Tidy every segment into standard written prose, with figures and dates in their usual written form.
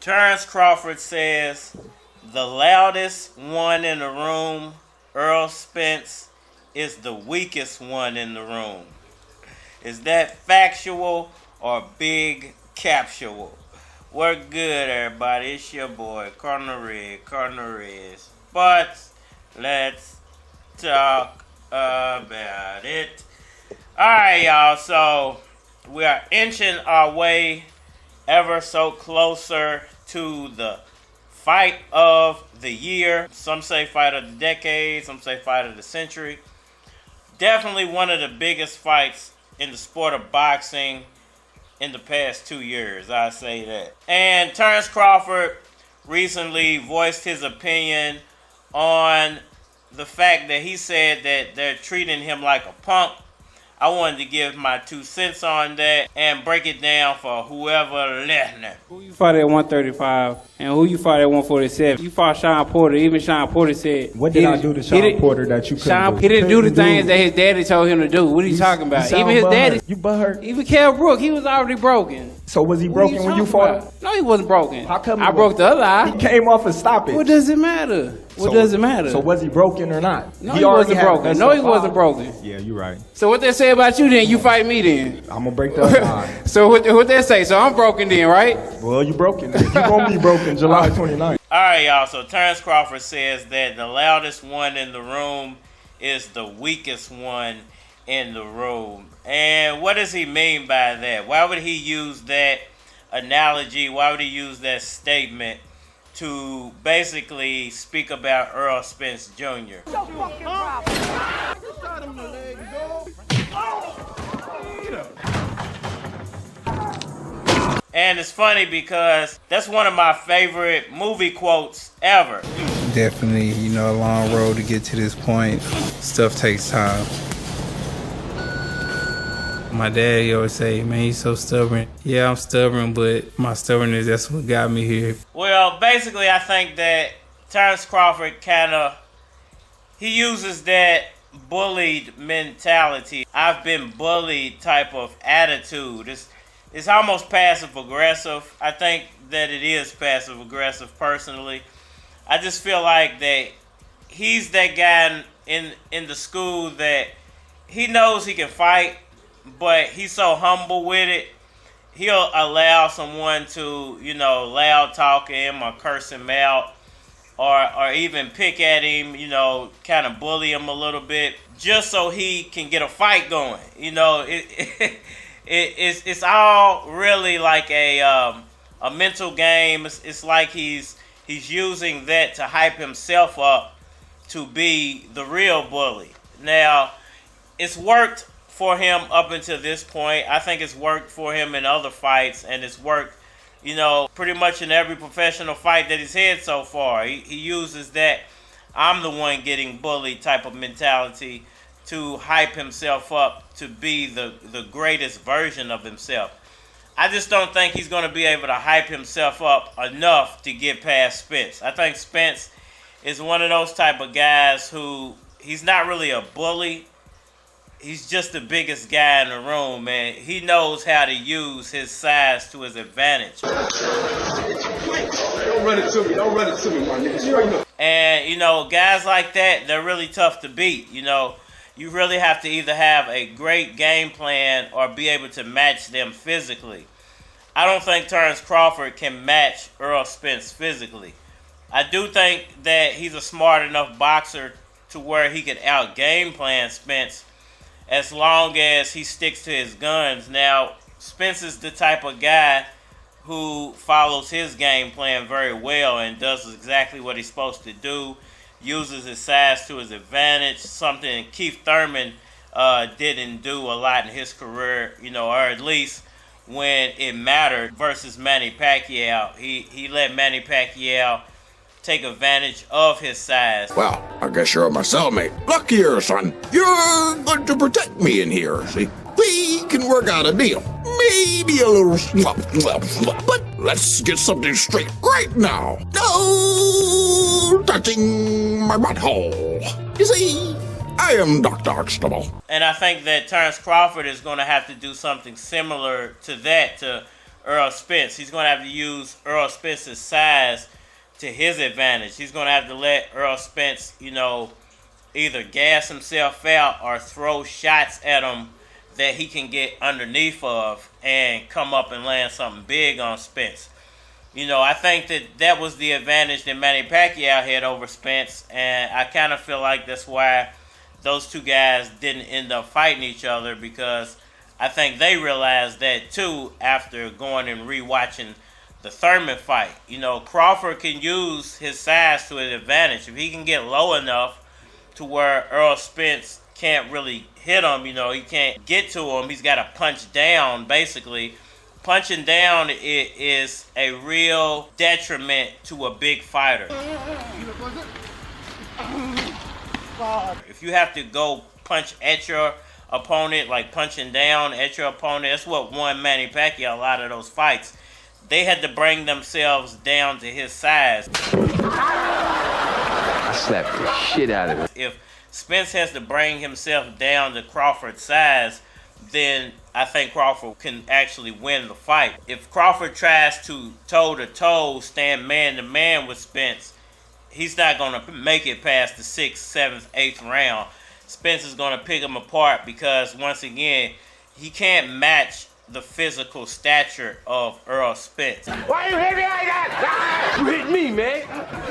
Terence Crawford says the loudest one in the room, Errol Spence, is the weakest one in the room. Is that factual or big capsual? We're good, everybody. It's your boy, Contemporaries. But let's talk about it. Alright, y'all. So we are inching our way ever so closer to the fight of the year. Some say fight of the decade. Some say fight of the century. Definitely one of the biggest fights in the sport of boxing in the past 2 years. I say that. And Terence Crawford recently voiced his opinion on the fact that he said that they're treating him like a punk. I wanted to give my 2 cents on that and break it down for whoever listening. Who you fought at 135 and who you fought at 147? You fought Sean Porter. Even Sean Porter said... What did I do to Sean Porter that you couldn't do? He didn't do the things that his daddy told him to do. What are you talking about? Even his daddy... You butthurt? Even Kell Brook, he was already broken. So was he broken when you fought him? No, he wasn't broken. How come I broke the other eye. He came off a stoppage. What does it matter? What does it matter? So was he broken or not? No, he wasn't broken. No, he wasn't broken. Yeah, you're right. So what they say about you then? You fight me then. I'm going to break the other eye. So what they say? So I'm broken then, right? Well, you broken. You're going to be broken July 29th. All right, y'all. So Terence Crawford says that the loudest one in the room is the weakest one in the room. And what does he mean by that? Why would he use that analogy? Why would he use that statement to basically speak about Errol Spence Jr.? And it's funny because that's one of my favorite movie quotes ever. Definitely, a long road to get to this point. Stuff takes time. My dad, he always say, man, he's so stubborn. Yeah, I'm stubborn, but my stubbornness, that's what got me here. Well, basically, I think that Terence Crawford he uses that bullied mentality. I've been bullied type of attitude. It's almost passive-aggressive. I think that it is passive-aggressive, personally. I just feel like that he's that guy in the school that he knows he can fight, but he's so humble with it, he'll allow someone to, loud talk him or curse him out or even pick at him, kind of bully him a little bit just so he can get a fight going. It's all really like a mental game. It's like he's using that to hype himself up to be the real bully. Now, it's worked for him up until this point. I think it's worked for him in other fights, and it's worked, pretty much in every professional fight that he's had so far. He uses that I'm the one getting bullied type of mentality to hype himself up to be the greatest version of himself. I just don't think he's going to be able to hype himself up enough to get past Spence. I think Spence is one of those type of guys who, he's not really a bully. He's just the biggest guy in the room, man. He knows how to use his size to his advantage. Don't run it to me. Don't run it to me, my nigga. Straight up. And, guys like that, they're really tough to beat. You really have to either have a great game plan or be able to match them physically. I don't think Terence Crawford can match Errol Spence physically. I do think that he's a smart enough boxer to where he could out-game plan Spence as long as he sticks to his guns. Now, Spence is the type of guy who follows his game plan very well and does exactly what he's supposed to do, uses his size to his advantage, something Keith Thurman didn't do a lot in his career, or at least when it mattered versus Manny Pacquiao. He let Manny Pacquiao take advantage of his size. Well, I guess you're my cellmate. Look here, son. You're going to protect me in here, see? Whee! can work out a deal. Maybe a little swap. But let's get something straight right now. No touching my butthole. You see, I am Dr. Huxtable. And I think that Terence Crawford is going to have to do something similar to that to Errol Spence. He's going to have to use Errol Spence's size to his advantage. He's going to have to let Errol Spence, either gas himself out or throw shots at him that he can get underneath of and come up and land something big on Spence. I think that was the advantage that Manny Pacquiao had over Spence, and I kind of feel like that's why those two guys didn't end up fighting each other, because I think they realized that too after going and rewatching the Thurman fight. Crawford can use his size to his advantage. If he can get low enough to where Errol Spence can't really hit him, he can't get to him, he's got to punch down, basically. Punching down is a real detriment to a big fighter. If you have to go punch at your opponent, like punching down at your opponent, that's what won Manny Pacquiao a lot of those fights. They had to bring themselves down to his size. I slapped the shit out of it. If Spence has to bring himself down to Crawford's size, then I think Crawford can actually win the fight. If Crawford tries to toe-to-toe, stand man-to-man with Spence, he's not going to make it past the 6th, 7th, 8th round. Spence is going to pick him apart because, once again, he can't match the physical stature of Errol Spence. Why you hit me like that? You hit me, man.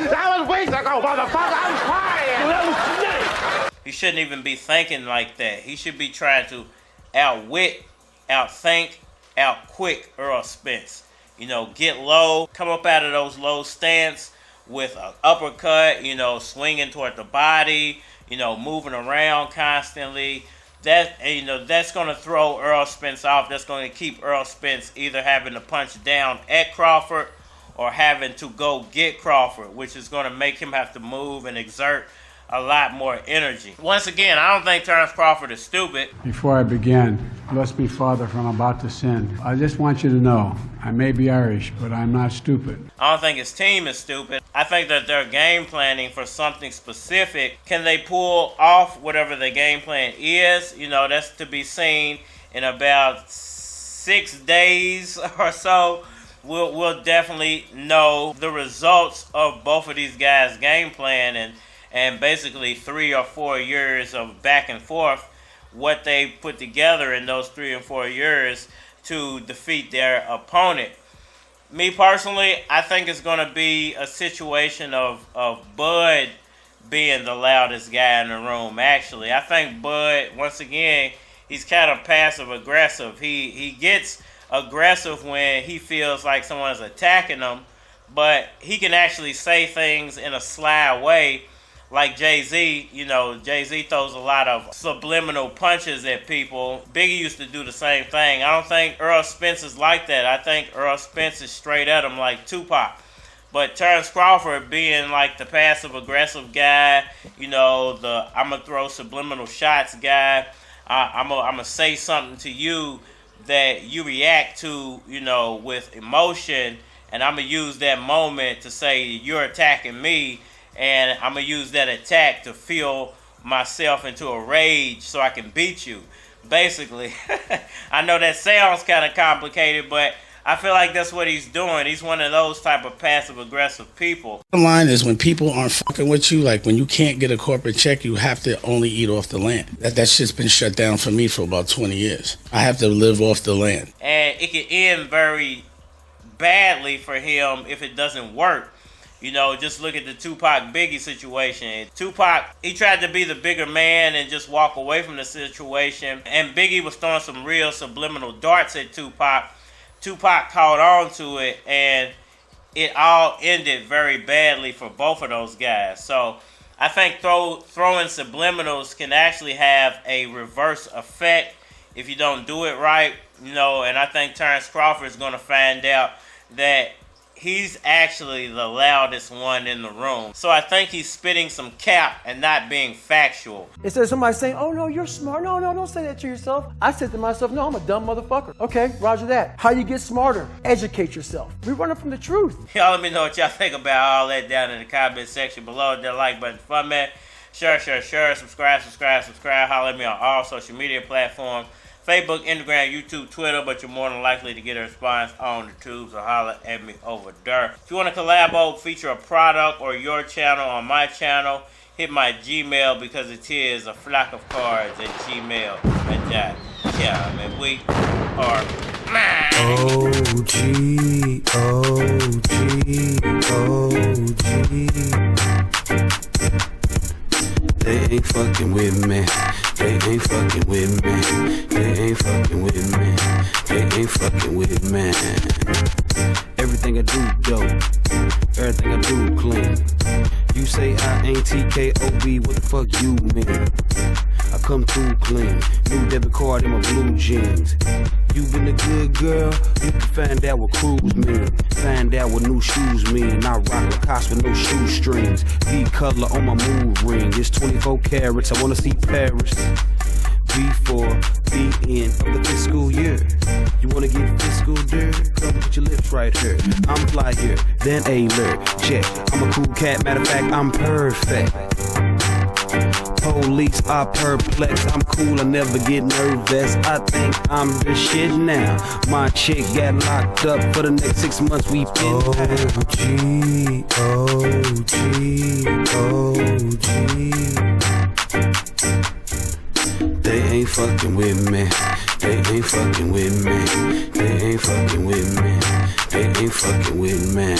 That was weeks ago, motherfucker. I was crying. That was tonight. He shouldn't even be thinking like that. He should be trying to outwit, outthink, outquick Errol Spence. Get low, come up out of those low stance with an uppercut, swinging toward the body, moving around constantly. That's going to throw Errol Spence off. That's going to keep Errol Spence either having to punch down at Crawford or having to go get Crawford, which is going to make him have to move and exert a lot more energy. Once again, I don't think Terence Crawford is stupid. Before I begin, bless me, Father, for I'm about to sin. I just want you to know, I may be Irish, but I'm not stupid. I don't think his team is stupid. I think that they're game planning for something specific. Can they pull off whatever the game plan is? That's to be seen in about 6 days or so. We'll definitely know the results of both of these guys' game plan and basically 3 or 4 years of back and forth, what they put together in those 3 or 4 years to defeat their opponent. Me personally, I think it's going to be a situation of Bud being the loudest guy in the room, actually. I think Bud, once again, he's kind of passive-aggressive. He gets aggressive when he feels like someone's attacking him, but he can actually say things in a sly way. Like Jay-Z, Jay-Z throws a lot of subliminal punches at people. Biggie used to do the same thing. I don't think Errol Spence is like that. I think Errol Spence is straight at him like Tupac. But Terence Crawford being like the passive-aggressive guy, the I'm going to throw subliminal shots guy, I'm going to say something to you that you react to, with emotion, and I'm going to use that moment to say you're attacking me. And I'm going to use that attack to feel myself into a rage so I can beat you, basically. I know that sounds kind of complicated, but I feel like that's what he's doing. He's one of those type of passive-aggressive people. The line is when people aren't fucking with you, like when you can't get a corporate check, you have to only eat off the land. That shit's been shut down for me for about 20 years. I have to live off the land. And it can end very badly for him if it doesn't work. Just look at the Tupac-Biggie situation. Tupac, he tried to be the bigger man and just walk away from the situation. And Biggie was throwing some real subliminal darts at Tupac. Tupac caught on to it, and it all ended very badly for both of those guys. So I think throwing subliminals can actually have a reverse effect if you don't do it right. And I think Terence Crawford is going to find out that he's actually the loudest one in the room. So I think he's spitting some cap and not being factual. Instead of somebody saying, oh no, you're smart. No, don't say that to yourself. I said to myself, no, I'm a dumb motherfucker. Okay, roger that. How you get smarter? Educate yourself. We're running from the truth. Y'all let me know what y'all think about all that down in the comment section below. Hit that like button for me. Share, subscribe. Holler at me on all social media platforms. Facebook, Instagram, YouTube, Twitter, but you're more than likely to get a response on the tubes, or holler at me over there. If you want to collabo, feature a product or your channel on my channel, hit my Gmail, because it is a flock of cards at gmail.com. We are OG. They ain't fucking with me. They ain't fucking with me. They ain't fucking with me. They ain't fucking with me. Everything I do dope. Everything I do clean. You say I ain't TKOB, what the fuck you mean? I come through clean. New debit card in my blue jeans. You been a good girl, you can find out what cruise mean. Find out what new shoes mean. I rock Lacoste with no shoestrings. V-color on my move ring. It's 24 carats, I wanna see Paris. Before the end of the fiscal year. You wanna get fiscal dirt? Come put your lips right here. I'm fly here, then alert. Check, I'm a cool cat, matter of fact, I'm perfect. Police are perplexed, I'm cool, I never get nervous. I think I'm the shit now. My chick got locked up for the next 6 months, we been They ain't fucking with me. They ain't fucking with me. They ain't fucking with me. They ain't fucking with me.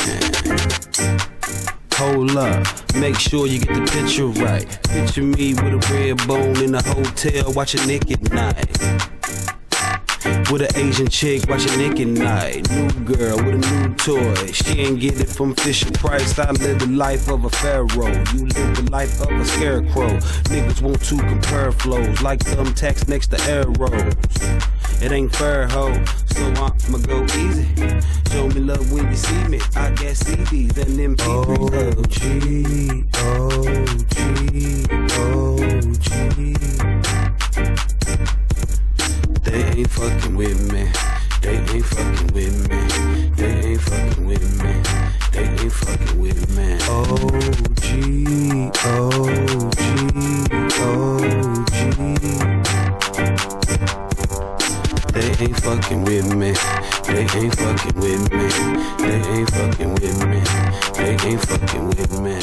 Hold up, make sure you get the picture right. Picture me with a red bone in a hotel watching Nick at night. With an Asian chick watching Nick at night. New girl with a new toy. She ain't get it from Fisher Price. I live the life of a pharaoh. You live the life of a scarecrow. Niggas want to compare flows like thumbtacks next to arrows. It ain't fair, ho, so I'ma go easy. Show me love when you see me. I got CDs and MP3s. They ain't fucking with me. They ain't fucking with me. They ain't fucking with me. They ain't fucking with me. They ain't fucking with me. They ain't fucking with me. They ain't fucking with me. They ain't fucking with me.